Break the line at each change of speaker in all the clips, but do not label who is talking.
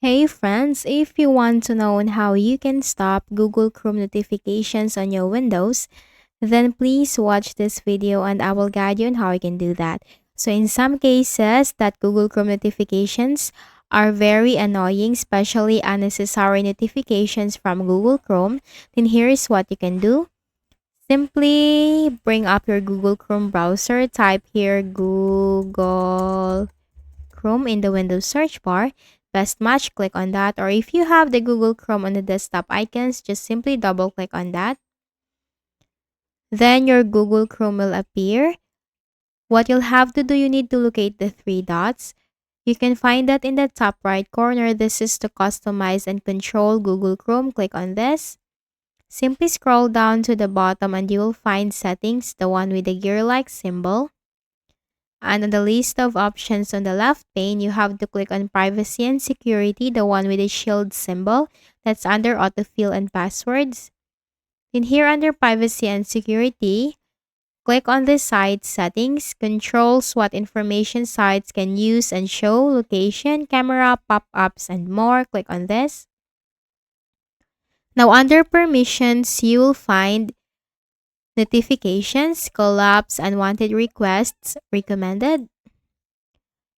Hey friends, if you want to know on how you can stop Google Chrome notifications on your Windows, then please watch this video and I will guide you on how you can do that. So in some cases that Google Chrome notifications are very annoying, especially unnecessary notifications from Google Chrome, then here is what you can do. Simply bring up your Google Chrome browser, type here Google Chrome in the Windows search bar. Best match, click on that. Or if you have the Google Chrome on the desktop icons, just simply double click on that. Then your Google Chrome will appear. What you'll have to do, you need to locate the three dots. You can find that in the top right corner. This is to customize and control Google Chrome. Click on this. Simply scroll down to the bottom and you will find settings, the one with the gear-like symbol. And on the list of options on the left pane, you have to click on Privacy and Security, the one with the shield symbol. That's under Autofill and Passwords. In here under Privacy and Security, click on the site settings, controls what information sites can use and show, location, camera, pop-ups, and more. Click on this. Now under Permissions, you will find Notifications, Collapse, Unwanted Requests, Recommended.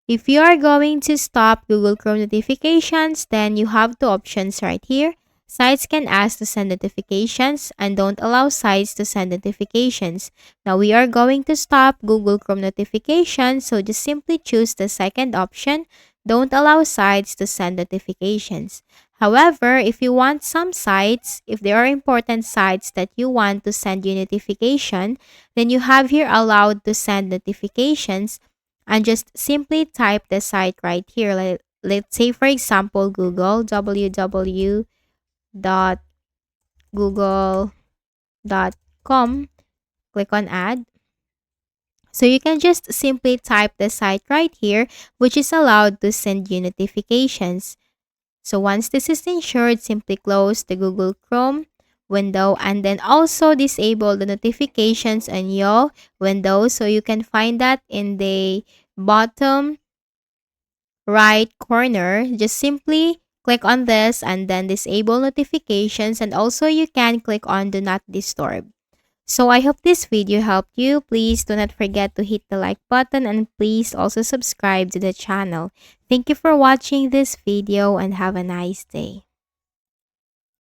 If you are going to stop Google Chrome notifications, then you have two options right here. Sites can ask to send notifications and don't allow sites to send notifications. Now we are going to stop Google Chrome notifications, so just simply choose the second option. Don't allow sites to send notifications. However, if you want some sites, if there are important sites that you want to send you notification, then you have here allowed to send notifications and just simply type the site right here. Let's say, for example, Google, www.google.com. Click on add. So you can just simply type the site right here, which is allowed to send you notifications. So once this is ensured, simply close the Google Chrome window and then also disable the notifications on your window. So you can find that in the bottom right corner. Just simply click on this and then disable notifications, and also you can click on do not disturb. So I hope this video helped you. Please do not forget to hit the like button and please also subscribe to the channel. Thank you for watching this video and have a nice day.